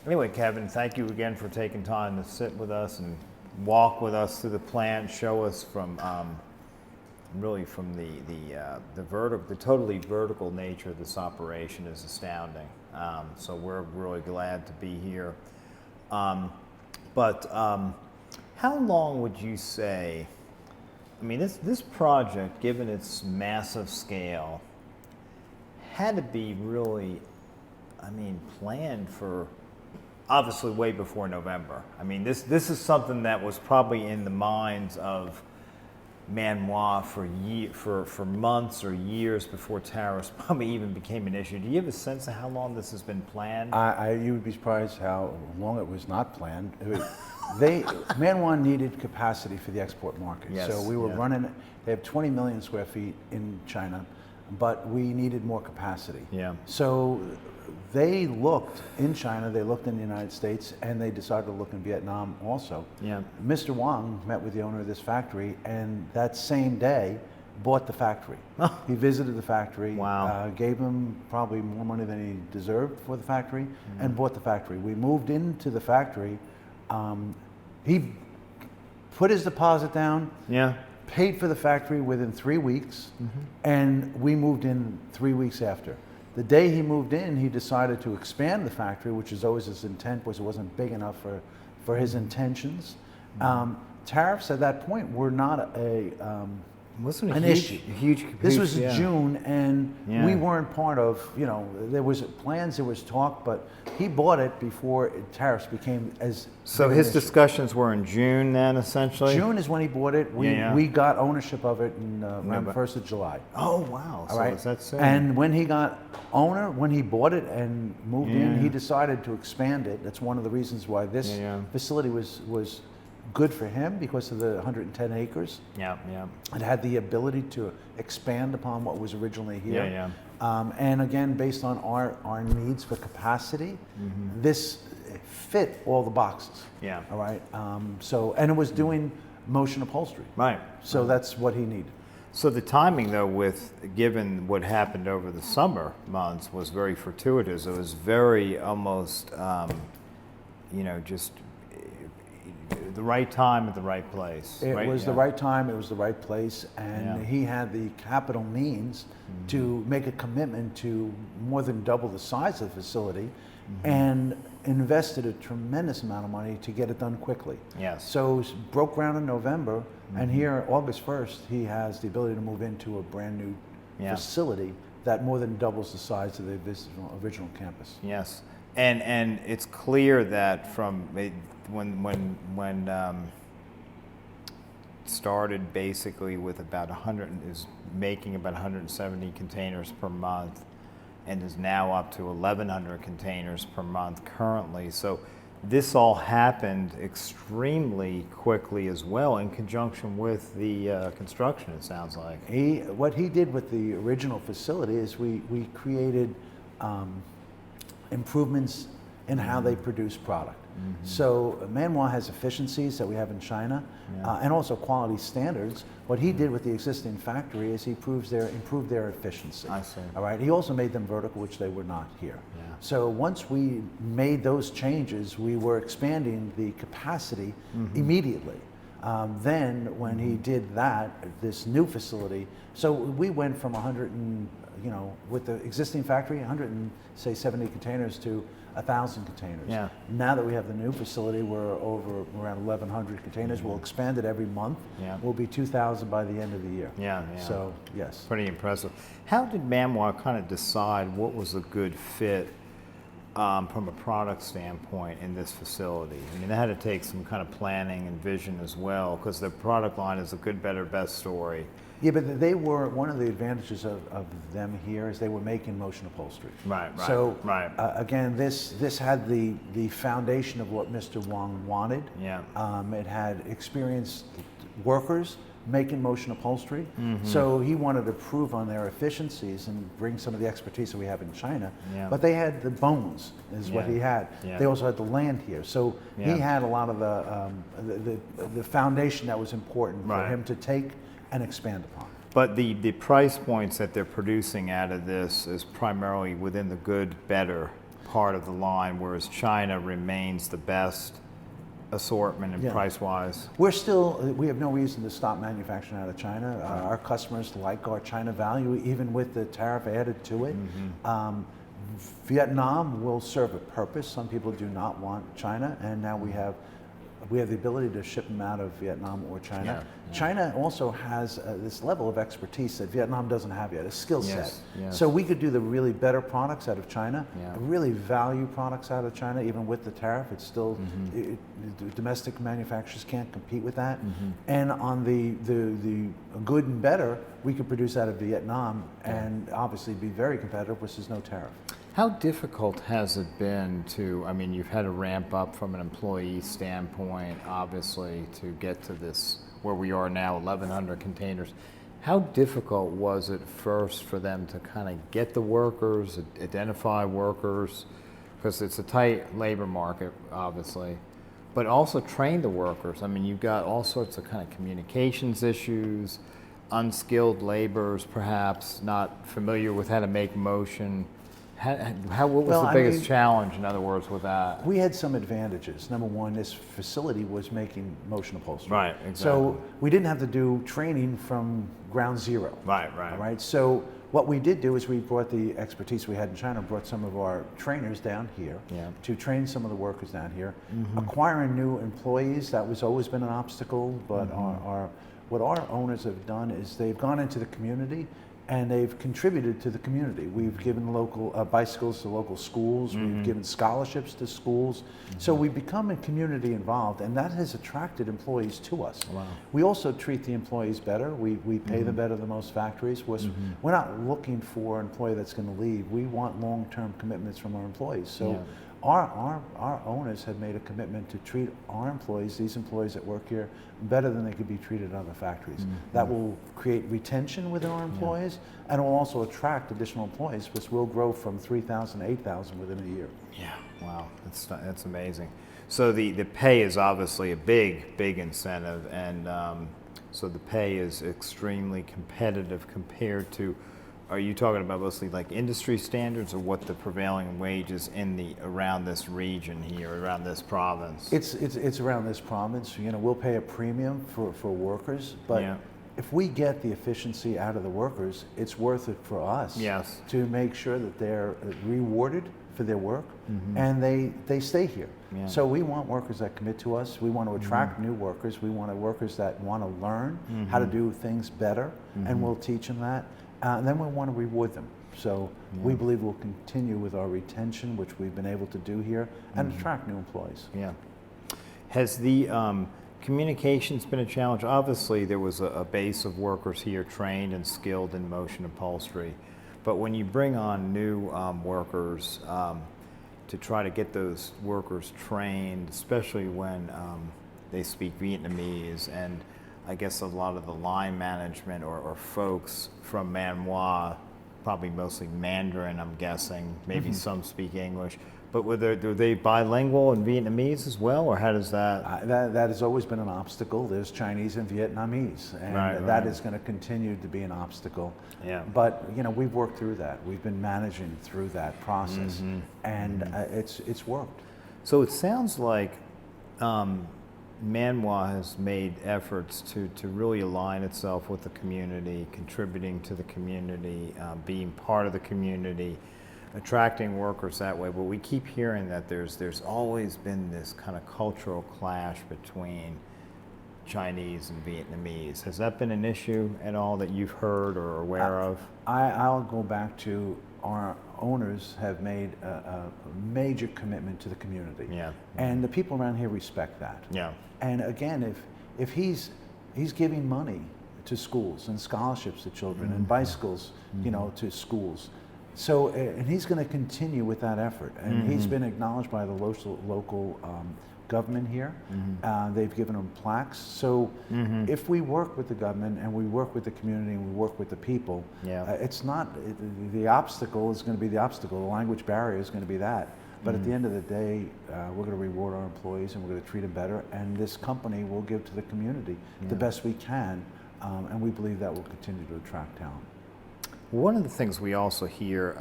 Anyway, Kevin, thank you again for taking time to sit with us and walk with us through the plant, show us from really from the totally vertical nature of this operation is astounding. So we're really glad to be here. But how long would you say? I mean, this project, given its massive scale, had to be really, I mean, planned for obviously way before November. I mean, this is something that was probably in the minds of Manoir for months or years before tariffs probably even became an issue. Do you have a sense of how long this has been planned? You would be surprised how long it was not planned. Manoir needed capacity for the export market. Yes, So we were running, they have 20 million square feet in China, but we needed more capacity. Yeah. So they looked in China, they looked in the United States, and they decided to look in Vietnam also. Yeah. Mr. Wang met with the owner of this factory, and that same day bought the factory. He visited the factory, Wow. Gave him probably more money than he deserved for the factory, and bought the factory. We moved into the factory. He put his deposit down, Yeah. paid for the factory within 3 weeks, and we moved in 3 weeks after. The day he moved in, he decided to expand the factory, which is always his intent, was it wasn't big enough for his intentions. Tariffs at that point were not Wasn't an issue. This was yeah. June, and Yeah. we weren't part of, there was plans, there was talk, but he bought it before tariffs became as So big an his issue. discussions were in June then, essentially? June is when he bought it. We got ownership of it in around the 1st of July. Oh, wow. All So right. is that soon? And when he got when he bought it and moved in, Yeah. he decided to expand it. That's one of the reasons why this facility was good for him, because of the 110 acres. Yeah, yeah. It had the ability to expand upon what was originally here. Yeah, And again, based on our needs for capacity, this fit all the boxes. Yeah. All right. And it was doing motion upholstery. Right. So that's what he needed. So the timing, though, given what happened over the summer months, was very fortuitous. It was very almost, just the right time at the right place. It right? was the right time, it was the right place, and Yeah. he had the capital means to make a commitment to more than double the size of the facility, and invested a tremendous amount of money to get it done quickly. Yes. So broke ground in November, and here, August 1st, he has the ability to move into a brand new facility that more than doubles the size of the original campus. Yes, and it's clear that from when started basically with about 100, is making about 170 containers per month, and is now up to 1,100 containers per month currently. So this all happened extremely quickly as well, in conjunction with the construction, it sounds like. What he did with the original facility is we created improvements in how they produce product. So Manoir has efficiencies that we have in China, and also quality standards. What he did with the existing factory is he improved their efficiency. I see. All right. He also made them vertical, which they were not here. Yeah. So once we made those changes, we were expanding the capacity immediately. Then when he did that, this new facility, so we went from 100 and, with the existing factory, 170 containers to 1,000 containers. Yeah. Now that we have the new facility, we're over around 1,100 containers. We'll expand it every month. Yeah. We'll be 2,000 by the end of the year. Yeah. So, yes. Pretty impressive. How did Manoir kind of decide what was a good fit from a product standpoint in this facility? I mean, they had to take some kind of planning and vision as well, because their product line is a good, better, best story. Yeah, but they were, one of the advantages of them here is they were making motion upholstery. Right. So, right. Again, this had the foundation of what Mr. Wang wanted. Yeah. It had experienced workers making motion upholstery. So he wanted to improve on their efficiencies and bring some of the expertise that we have in China. Yeah. But they had the bones, is what he had. Yeah. They also had the land here. So Yeah. he had a lot of the foundation that was important for Right. him to take and expand upon. But the price points that they're producing out of this is primarily within the good, better part of the line, whereas China remains the best assortment and Yeah. price-wise? We have no reason to stop manufacturing out of China. Our customers like our China value, even with the tariff added to it. Vietnam will serve a purpose. Some people do not want China, and now we have the ability to ship them out of Vietnam or China. Yeah. China also has this level of expertise that Vietnam doesn't have yet, a skill set. Yes. So we could do the really better products out of China, Yeah. really value products out of China, even with the tariff. It's still, domestic manufacturers can't compete with that. And on the good and better, we could produce out of Vietnam and obviously be very competitive, which is no tariff. How difficult has it been to, I mean, you've had to ramp up from an employee standpoint, obviously, to get to this, where we are now, 1,100 containers. How difficult was it first for them to kind of get the workers, identify workers, because it's a tight labor market, obviously, but also train the workers? I mean, you've got all sorts of kind of communications issues, unskilled laborers perhaps, not familiar with how to make motion. What was the biggest challenge, in other words, with that? We had some advantages. Number one, this facility was making motion upholstery. Right, exactly. So we didn't have to do training from ground zero. Right. All right. So what we did do is we brought the expertise we had in China, brought some of our trainers down here to train some of the workers down here. Acquiring new employees, that was always been an obstacle, but what our owners have done is they've gone into the community and they've contributed to the community. We've given local bicycles to local schools. We've given scholarships to schools. So we've become a community involved, and that has attracted employees to us. Wow. We also treat the employees better. We pay them better than most factories. We're not looking for an employee that's going to leave. We want long-term commitments from our employees. So our owners have made a commitment to treat our employees, these employees that work here, better than they could be treated at other factories. That will create retention with our employees, and it will also attract additional employees, which will grow from 3,000 to 8,000 within a year. Yeah, wow, that's amazing. So the pay is obviously a big incentive, and so the pay is extremely competitive compared to, are you talking about mostly like industry standards, or what the prevailing wages around this region here, around this province? It's around this province. You know, we'll pay a premium for workers, but if we get the efficiency out of the workers, it's worth it for us to make sure that they're rewarded for their work and they stay here. So we want workers that commit to us. We want to attract new workers. We want workers that want to learn how to do things better, and we'll teach them that. And then we want to reward them. So we believe we'll continue with our retention, which we've been able to do here, and attract new employees. Yeah. Has the communications been a challenge? Obviously, there was a base of workers here trained and skilled in motion upholstery. But when you bring on new workers, to try to get those workers trained, especially when they speak Vietnamese, and I guess a lot of the line management or folks from Manoir, probably mostly Mandarin, I'm guessing, maybe some speak English, but were they bilingual in Vietnamese as well, or how does that? That has always been an obstacle. There's Chinese and Vietnamese, and that is going to continue to be an obstacle. Yeah. But you know, we've worked through that. We've been managing through that process, and it's worked. So it sounds like Manoir has made efforts to really align itself with the community, contributing to the community, being part of the community, attracting workers that way. But we keep hearing that there's always been this kind of cultural clash between Chinese and Vietnamese. Has that been an issue at all that you've heard or are aware of? I'll go back to our owners have made a major commitment to the community. Yeah. And the people around here respect that. Yeah. And again, if he's giving money to schools and scholarships to children and bicycles, you know, to schools. So, and he's going to continue with that effort. And he's been acknowledged by the local government here. They've given him plaques. So if we work with the government and we work with the community and we work with the people, it's not, the obstacle is going to be the obstacle. The language barrier is going to be that. But at the end of the day, we're going to reward our employees and we're going to treat them better. And this company will give to the community the best we can. And we believe that will continue to attract talent. One of the things we also hear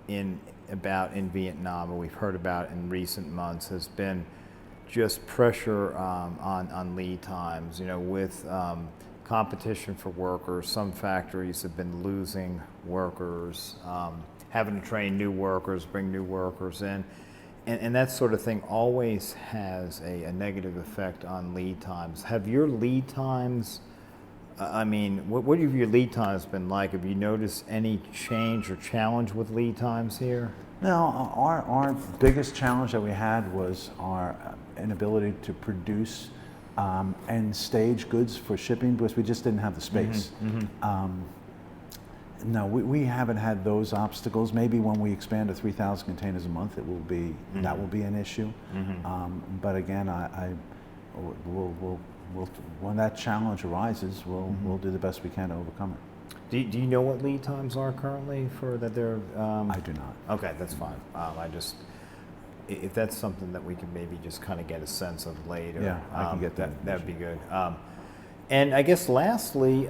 in about in Vietnam, or we've heard about in recent months, has been just pressure on lead times. You know, with competition for workers, some factories have been losing workers, having to train new workers, bring new workers in. And that sort of thing always has a negative effect on lead times. Have your lead times, what have your lead times been like? Have you noticed any change or challenge with lead times here? Now, our biggest challenge that we had was our inability to produce and stage goods for shipping because we just didn't have the space. No, we haven't had those obstacles. Maybe when we expand to 3,000 containers a month, it will be that will be an issue. But again, we'll when that challenge arises, we'll do the best we can to overcome it. Do you know what lead times are currently for that they're? I do not. Okay, that's fine. If that's something that we can maybe just kind of get a sense of later. Yeah, I can get that. That'd be good. And I guess lastly,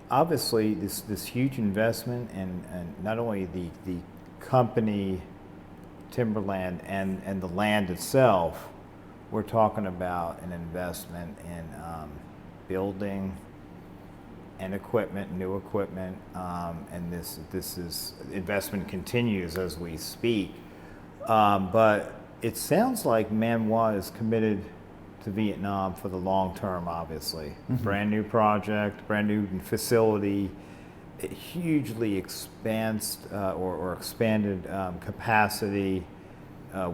obviously this huge investment and not only the company timberland and the land itself, we're talking about an investment in building and equipment, new equipment, and this is investment continues as we speak. But it sounds like Manhwa is committed to Vietnam for the long term, obviously. Brand new project, brand new facility, hugely expanded capacity,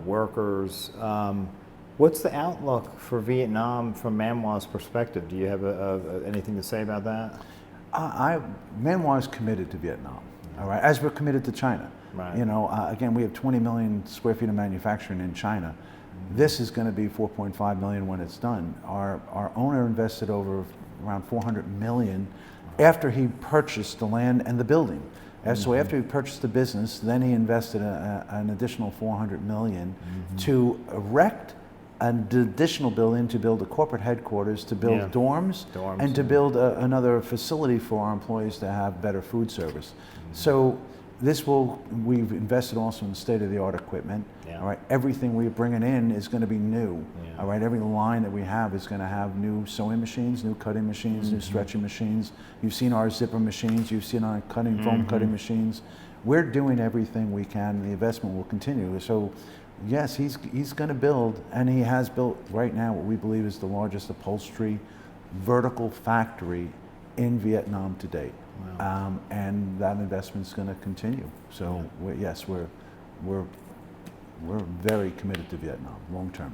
workers. What's the outlook for Vietnam from Manhwa's perspective? Do you have anything to say about that? Manhwa is committed to Vietnam, all right, as we're committed to China. Right. You know, again, we have 20 million square feet of manufacturing in China. This is going to be 4.5 million when it's done. Our owner invested over around 400 million after he purchased the land and the building. And so after he purchased the business, then he invested an additional 400 million to erect an additional building, to build a corporate headquarters, to build dorms, and to build another facility for our employees to have better food service. So we've invested also in state-of-the-art equipment. All right, everything we're bringing in is going to be new. All right, every line that we have is going to have new sewing machines, new cutting machines, new stretching machines. You've seen our zipper machines. You've seen our foam cutting machines. We're doing everything we can. The investment will continue. So, yes, he's going to build, and he has built right now what we believe is the largest upholstery vertical factory in Vietnam to date. Wow. And that investment is going to continue. So we're very committed to Vietnam long term.